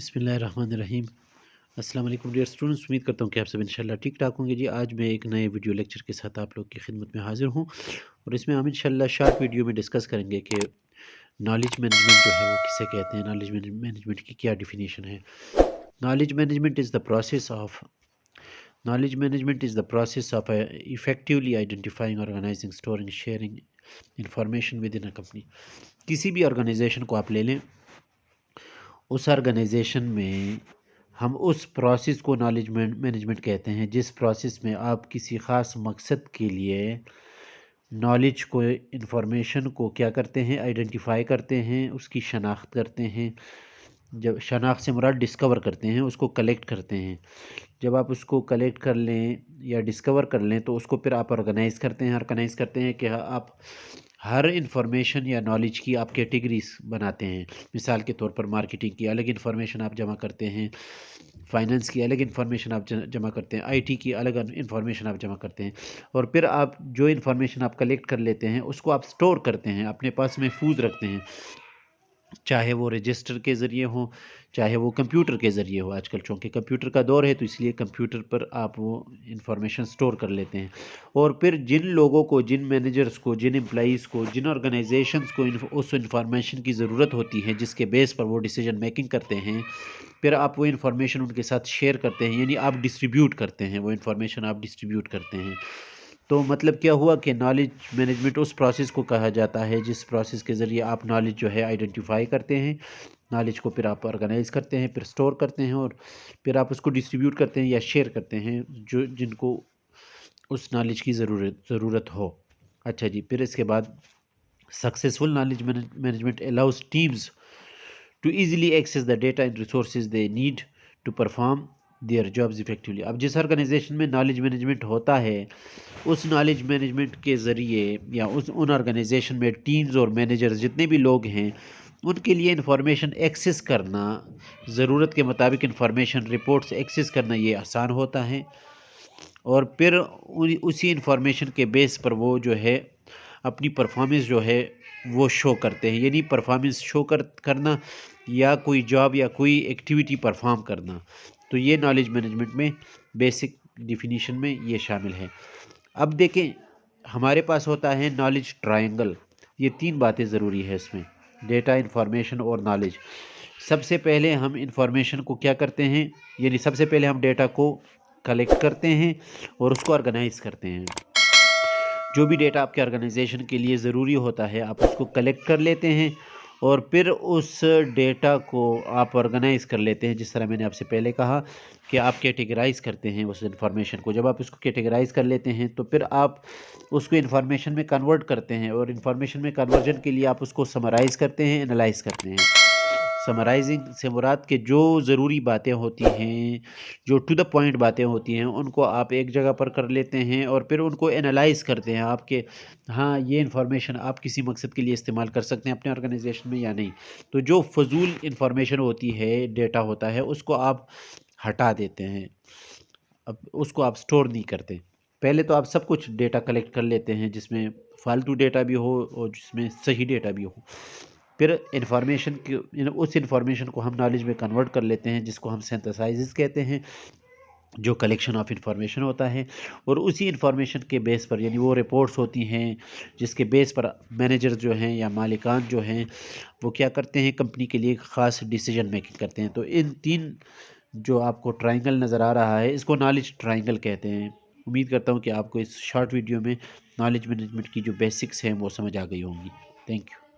بسم اللہ الرحمن الرحیم۔ السلام علیکم ڈیئر اسٹوڈنٹس، امید کرتا ہوں کہ آپ سب انشاءاللہ ٹھیک ٹھاک ہوں گے۔ جی آج میں ایک نئے ویڈیو لیکچر کے ساتھ آپ لوگ کی خدمت میں حاضر ہوں، اور اس میں ہم انشاءاللہ شارٹ ویڈیو میں ڈسکس کریں گے کہ نالج مینجمنٹ جو ہے وہ کسے کہتے ہیں، نالج مینجمنٹ کی کیا ڈیفینیشن ہے۔ Knowledge management is the process of effectively identifying, organizing, storing, sharing information with in a company. کسی بھی آرگنائزیشن کو آپ لے لیں، اس آرگنائزیشن میں ہم اس پروسیس کو نالج مینجمنٹ کہتے ہیں جس پروسیس میں آپ کسی خاص مقصد کے لیے نالج کو، انفارمیشن کو کیا کرتے ہیں، آئیڈینٹیفائی کرتے ہیں، اس کی شناخت کرتے ہیں۔ جب شناخت سے مراد ڈسکور کرتے ہیں، اس کو کلیکٹ کرتے ہیں۔ جب آپ اس کو کلیکٹ کر لیں یا ڈسکور کر لیں تو اس کو پھر آپ آرگنائز کرتے ہیں کہ آپ ہر انفارمیشن یا نالج کی آپ کیٹیگریز بناتے ہیں۔ مثال کے طور پر مارکیٹنگ کی الگ انفارمیشن آپ جمع کرتے ہیں، فائنانس کی الگ انفارمیشن آپ جمع کرتے ہیں، آئی ٹی کی الگ انفارمیشن آپ جمع کرتے ہیں، اور پھر آپ جو انفارمیشن آپ کلیکٹ کر لیتے ہیں اس کو آپ سٹور کرتے ہیں، اپنے پاس محفوظ رکھتے ہیں، چاہے وہ رجسٹر کے ذریعے ہوں، چاہے وہ کمپیوٹر کے ذریعے ہو۔ آج کل چونکہ کمپیوٹر کا دور ہے تو اس لیے کمپیوٹر پر آپ وہ انفارمیشن سٹور کر لیتے ہیں، اور پھر جن لوگوں کو، جن مینیجرز کو، جن امپلائیز کو، جن آرگنائزیشنز کو اس انفارمیشن کی ضرورت ہوتی ہے جس کے بیس پر وہ ڈیسیجن میکنگ کرتے ہیں، پھر آپ وہ انفارمیشن ان کے ساتھ شیئر کرتے ہیں، یعنی آپ ڈسٹریبیوٹ کرتے ہیں، وہ انفارمیشن آپ ڈسٹریبیوٹ کرتے ہیں۔ تو مطلب کیا ہوا کہ نالج مینجمنٹ اس پروسیس کو کہا جاتا ہے جس پروسیس کے ذریعے آپ نالج جو ہے آئیڈینٹیفائی کرتے ہیں، نالج کو پھر آپ آرگنائز کرتے ہیں، پھر سٹور کرتے ہیں، اور پھر آپ اس کو ڈسٹریبیوٹ کرتے ہیں یا شیئر کرتے ہیں جن کو اس نالج کی ضرورت ہو۔ اچھا جی، پھر اس کے بعد successful knowledge management allows teams to easily access the data and resources they need to perform their jobs effectively. اب جس آرگنائزیشن میں نالج مینجمنٹ ہوتا ہے، اس نالج مینجمنٹ کے ذریعے یا ان آرگنائزیشن میں ٹیمز اور مینیجرز جتنے بھی لوگ ہیں، ان کے لیے انفارمیشن ایکسیس کرنا، ضرورت کے مطابق انفارمیشن رپورٹس ایکسیس کرنا یہ آسان ہوتا ہے، اور پھر اسی انفارمیشن کے بیس پر وہ جو ہے اپنی پرفارمنس جو ہے وہ شو کرتے ہیں، یعنی پرفارمنس شو کرنا یا کوئی جاب یا کوئی ایکٹیویٹی پرفارم کرنا۔ تو یہ نالج مینجمنٹ میں بیسک ڈیفینیشن میں یہ شامل ہے۔ اب دیکھیں، ہمارے پاس ہوتا ہے نالج ٹرائنگل۔ یہ تین باتیں ضروری ہے اس میں: ڈیٹا، انفارمیشن اور نالج۔ سب سے پہلے ہم انفارمیشن کو کیا کرتے ہیں، یعنی سب سے پہلے ہم ڈیٹا کو کلیکٹ کرتے ہیں اور اس کو آرگنائز کرتے ہیں۔ جو بھی ڈیٹا آپ کے آرگنائزیشن کے لیے ضروری ہوتا ہے آپ اس کو کلیکٹ کر لیتے ہیں، اور پھر اس ڈیٹا کو آپ آرگنائز کر لیتے ہیں، جس طرح میں نے آپ سے پہلے کہا کہ آپ کیٹیگرائز کرتے ہیں اس انفارمیشن کو۔ جب آپ اس کو کیٹیگرائز کر لیتے ہیں تو پھر آپ اس کو انفارمیشن میں کنورٹ کرتے ہیں، اور انفارمیشن میں کنورژن کے لیے آپ اس کو سمرائز کرتے ہیں، انالائز کرتے ہیں۔ سمرائزنگ سے مراد کہ جو ضروری باتیں ہوتی ہیں، جو ٹو دا پوائنٹ باتیں ہوتی ہیں، ان کو آپ ایک جگہ پر کر لیتے ہیں اور پھر ان کو انالائز کرتے ہیں آپ کے ہاں یہ انفارمیشن آپ کسی مقصد کے لیے استعمال کر سکتے ہیں اپنے آرگنائزیشن میں یا نہیں۔ تو جو فضول انفارمیشن ہوتی ہے، ڈیٹا ہوتا ہے، اس کو آپ ہٹا دیتے ہیں، اب اس کو آپ سٹور نہیں کرتے۔ پہلے تو آپ سب کچھ ڈیٹا کلیکٹ کر لیتے ہیں جس میں فالتو ڈیٹا بھی ہو اور جس میں صحیح ڈیٹا بھی ہو، پھر انفارمیشن کی اس انفارمیشن کو ہم نالج میں کنورٹ کر لیتے ہیں جس کو ہم سینتھسائزز کہتے ہیں، جو کلیکشن آف انفارمیشن ہوتا ہے، اور اسی انفارمیشن کے بیس پر، یعنی وہ رپورٹس ہوتی ہیں جس کے بیس پر مینیجر جو ہیں یا مالکان جو ہیں وہ کیا کرتے ہیں، کمپنی کے لیے خاص ڈیسیجن میکنگ کرتے ہیں۔ تو ان تین جو آپ کو ٹرائنگل نظر آ رہا ہے، اس کو نالج ٹرائنگل کہتے ہیں۔ امید کرتا ہوں کہ آپ کو اس شارٹ ویڈیو میں نالج مینجمنٹ کی جو بیسکس ہیں وہ سمجھ آ گئی ہوں گی۔ Thank you.